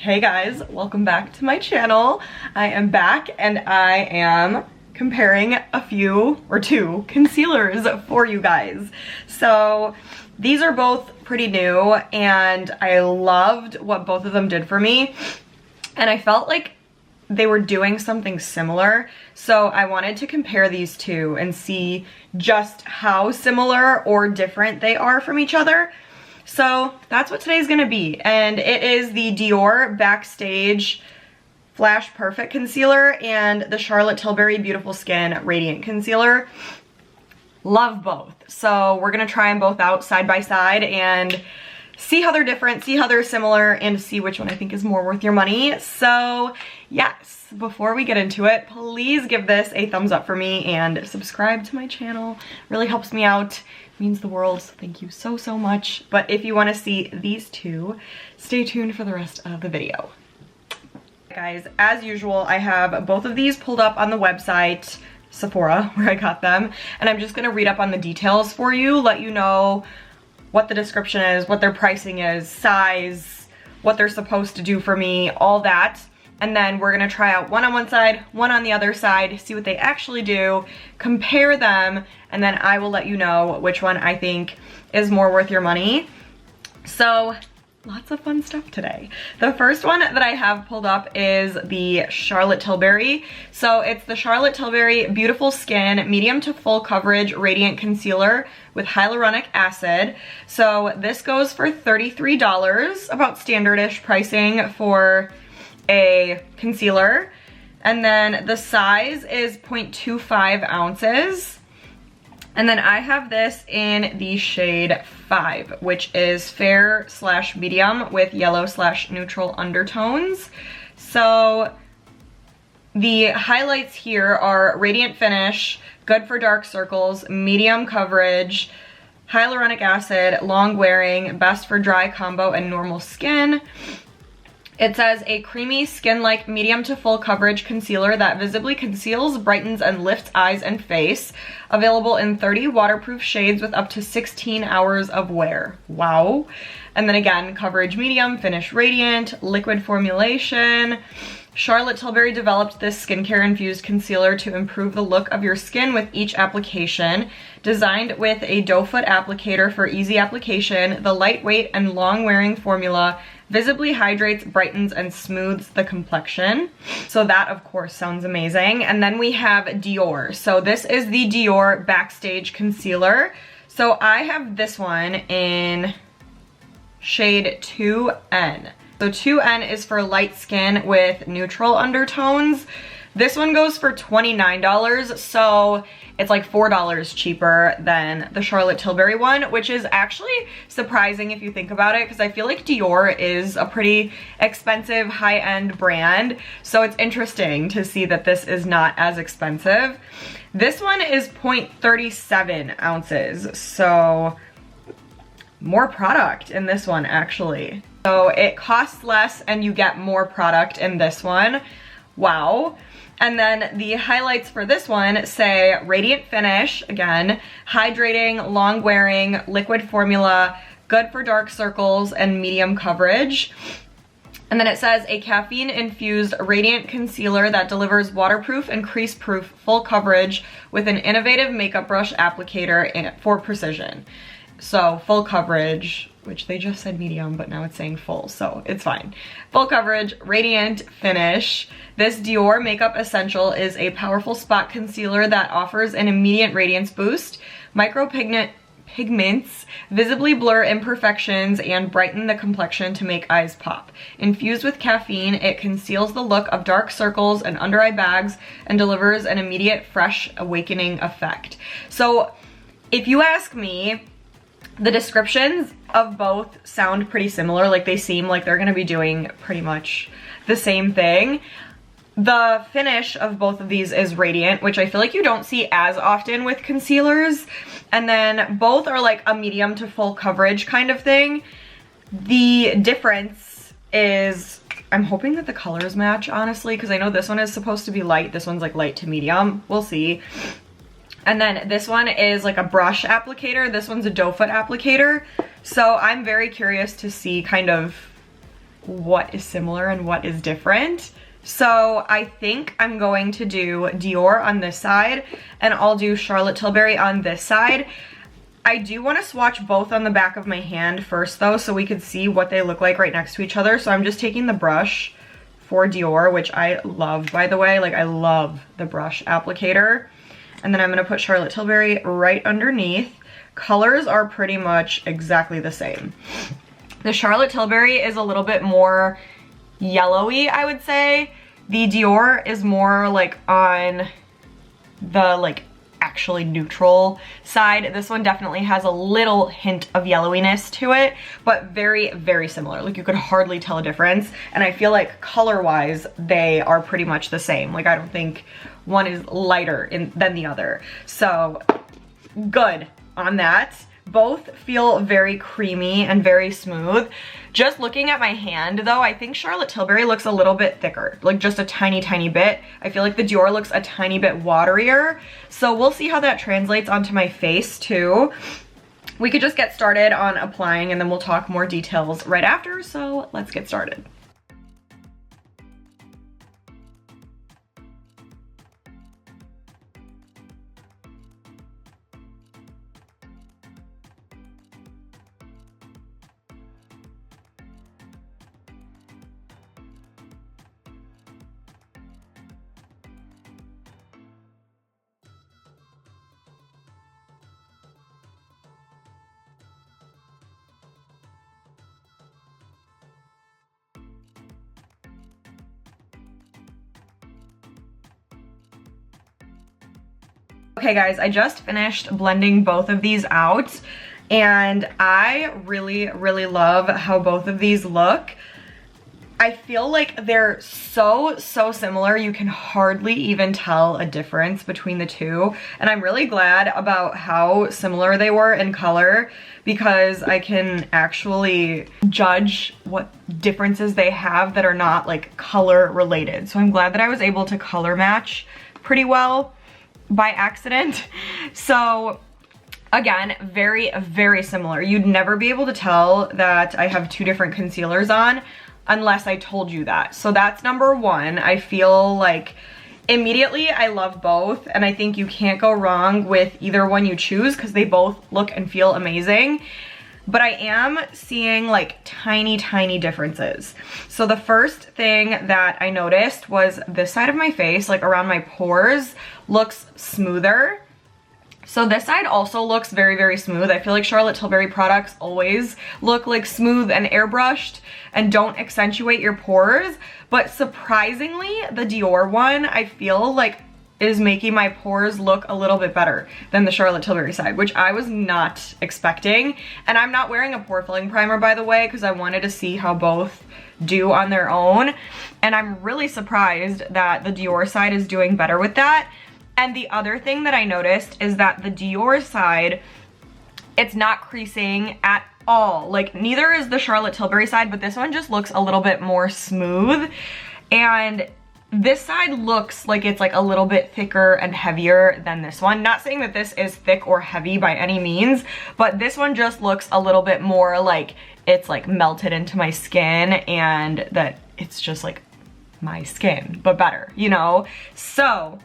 Hey guys, welcome back to my channel. I am back and I am comparing two concealers for you guys. So these are both pretty new and I loved what both of them did for me. And I felt like they were doing something similar. So I wanted to compare these two and see just how similar or different they are from each other. So that's what today's gonna be. And it is the Dior Backstage Flash Perfect Concealer and the Charlotte Tilbury Beautiful Skin Radiant Concealer. Love both. So we're gonna try them both out side by side and see how they're different, see how they're similar, and see which one I think is more worth your money. So yes, before we get into it, please give this a thumbs up for me and subscribe to my channel. Really helps me out, means the world, so thank you so much. But if you want to see these two, stay tuned for the rest of the video. Guys, as usual, I have both of these pulled up on the website, Sephora, where I got them, and I'm just gonna read up on the details for you, let you know what the description is, what their pricing is, size, what they're supposed to do for me, all that. And then we're gonna try out one on one side, one on the other side, see what they actually do, compare them, and then I will let you know which one I think is more worth your money. So lots of fun stuff today. The first one that I have pulled up is the Charlotte Tilbury. So it's the Charlotte Tilbury Beautiful Skin Medium to Full Coverage Radiant Concealer with hyaluronic acid. So this goes for $33, about standardish pricing for a concealer. And then the size is 0.25 ounces. And then I have this in the shade 5, which is fair/medium with yellow/neutral undertones. So the highlights here are radiant finish, good for dark circles, medium coverage, hyaluronic acid, long wearing, best for dry, combo, and normal skin. It says a creamy skin-like medium to full coverage concealer that visibly conceals, brightens, and lifts eyes and face. Available in 30 waterproof shades with up to 16 hours of wear. Wow. And then again, coverage medium, finish radiant, liquid formulation. Charlotte Tilbury developed this skincare-infused concealer to improve the look of your skin with each application. Designed with a doe foot applicator for easy application, the lightweight and long-wearing formula visibly hydrates, brightens, and smooths the complexion. So that, of course, sounds amazing. And then we have Dior. So this is the Dior Backstage Concealer. So I have this one in shade 2N. So 2N is for light skin with neutral undertones. This one goes for $29, so it's like $4 cheaper than the Charlotte Tilbury one, which is actually surprising if you think about it, because I feel like Dior is a pretty expensive high-end brand, so it's interesting to see that this is not as expensive. This one is 0.37 ounces, so more product in this one actually. So it costs less and you get more product in this one. Wow. And then the highlights for this one say radiant finish, again, hydrating, long wearing, liquid formula, good for dark circles, and medium coverage. And then it says a caffeine infused radiant concealer that delivers waterproof and crease proof full coverage with an innovative makeup brush applicator for precision. So full coverage, which they just said medium, but now it's saying full, so it's fine. Full coverage, radiant finish. This Dior Makeup Essential is a powerful spot concealer that offers an immediate radiance boost. Pigments visibly blur imperfections and brighten the complexion to make eyes pop. Infused with caffeine, it conceals the look of dark circles and under eye bags and delivers an immediate fresh awakening effect. So if you ask me, the descriptions of both sound pretty similar. Like they seem like they're gonna be doing pretty much the same thing. The finish of both of these is radiant, which I feel like you don't see as often with concealers. And then both are like a medium to full coverage kind of thing. The difference is, I'm hoping that the colors match, honestly, because I know this one is supposed to be light. This one's like light to medium. We'll see. And then this one is like a brush applicator. This one's a doe foot applicator. So I'm very curious to see kind of what is similar and what is different. So I think I'm going to do Dior on this side and I'll do Charlotte Tilbury on this side. I do want to swatch both on the back of my hand first though, so we could see what they look like right next to each other. So I'm just taking the brush for Dior, which I love, by the way. Like, I love the brush applicator. And then I'm going to put Charlotte Tilbury right underneath. Colors are pretty much exactly the same. The Charlotte Tilbury is a little bit more yellowy, I would say. The Dior is more like on the like actually neutral side. This one definitely has a little hint of yellowiness to it, but very, very similar. Like, you could hardly tell a difference. And I feel like color-wise, they are pretty much the same. Like, I don't think one is lighter than the other. So, good on that. Both feel very creamy and very smooth. Just looking at my hand though, I think Charlotte Tilbury looks a little bit thicker, like just a tiny, tiny bit. I feel like the Dior looks a tiny bit waterier. So we'll see how that translates onto my face too. We could just get started on applying and then we'll talk more details right after. So let's get started. Okay guys, I just finished blending both of these out and I really, really love how both of these look. I feel like they're so similar, you can hardly even tell a difference between the two. And I'm really glad about how similar they were in color because I can actually judge what differences they have that are not like color related. So I'm glad that I was able to color match pretty well by accident. So again, very, very similar. You'd never be able to tell that I have two different concealers on unless I told you that. So that's number one. I feel like immediately I love both and I think you can't go wrong with either one you choose because they both look and feel amazing. But I am seeing like tiny, tiny differences. So the first thing that I noticed was this side of my face, like around my pores, looks smoother. So this side also looks very, very smooth. I feel like Charlotte Tilbury products always look like smooth and airbrushed and don't accentuate your pores. But surprisingly, the Dior one, I feel like is making my pores look a little bit better than the Charlotte Tilbury side, which I was not expecting. And I'm not wearing a pore filling primer, by the way, because I wanted to see how both do on their own. And I'm really surprised that the Dior side is doing better with that. And the other thing that I noticed is that the Dior side, it's not creasing at all. Like, neither is the Charlotte Tilbury side, but this one just looks a little bit more smooth. And this side looks like it's like a little bit thicker and heavier than this one. Not saying that this is thick or heavy by any means, but this one just looks a little bit more like it's like melted into my skin and that it's just like my skin, but better, you know? So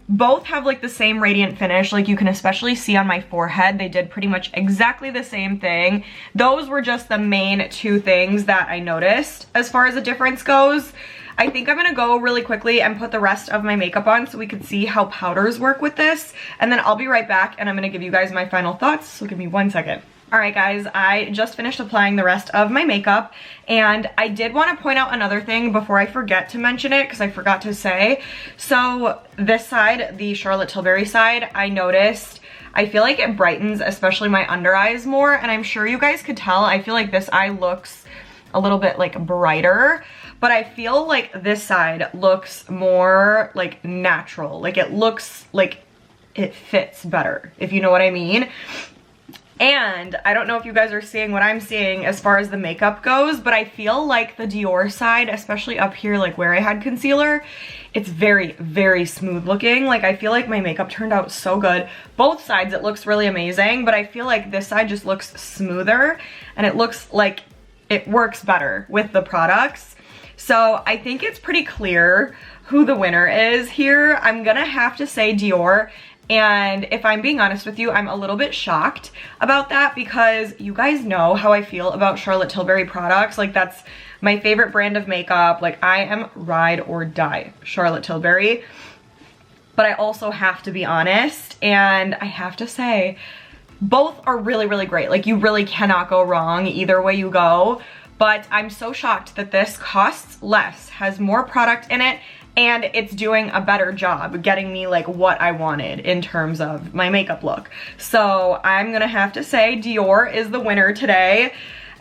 both have like the same radiant finish. Like, you can especially see on my forehead, they did pretty much exactly the same thing. Those were just the main two things that I noticed as far as the difference goes. I think I'm gonna go really quickly and put the rest of my makeup on so we can see how powders work with this. And then I'll be right back and I'm gonna give you guys my final thoughts. So give me 1 second. All right guys, I just finished applying the rest of my makeup and I did want to point out another thing before I forget to mention it because I forgot to say. So this side, the Charlotte Tilbury side, I noticed I feel like it brightens especially my under eyes more, and I'm sure you guys could tell I feel like this eye looks a little bit like brighter, but I feel like this side looks more like natural. Like, it looks like it fits better, if you know what I mean. And I don't know if you guys are seeing what I'm seeing as far as the makeup goes, but I feel like the Dior side, especially up here, like where I had concealer, it's very, very smooth looking. Like, I feel like my makeup turned out so good. Both sides, it looks really amazing, but I feel like this side just looks smoother and it looks like it works better with the products. So I think it's pretty clear who the winner is here. I'm gonna have to say Dior. And if I'm being honest with you, I'm a little bit shocked about that because you guys know how I feel about Charlotte Tilbury products. Like, that's my favorite brand of makeup. Like, I am ride or die Charlotte Tilbury. But I also have to be honest, and I have to say, both are really, really great. Like, you really cannot go wrong either way you go. But I'm so shocked that this costs less, has more product in it, and it's doing a better job getting me like what I wanted in terms of my makeup look. So I'm gonna have to say Dior is the winner today.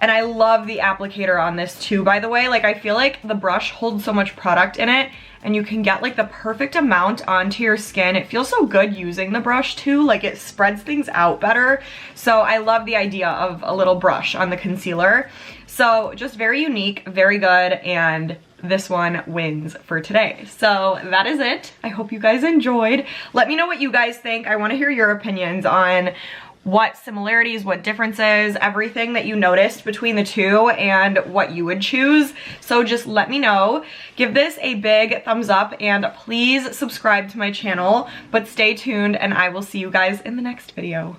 And I love the applicator on this too, by the way. Like, I feel like the brush holds so much product in it and you can get like the perfect amount onto your skin. It feels so good using the brush too. Like, it spreads things out better. So I love the idea of a little brush on the concealer. So just very unique, very good, and this one wins for today. So that is it. I hope you guys enjoyed. Let me know what you guys think. I want to hear your opinions on what similarities, what differences, everything that you noticed between the two and what you would choose. So just let me know. Give this a big thumbs up and please subscribe to my channel, but stay tuned and I will see you guys in the next video.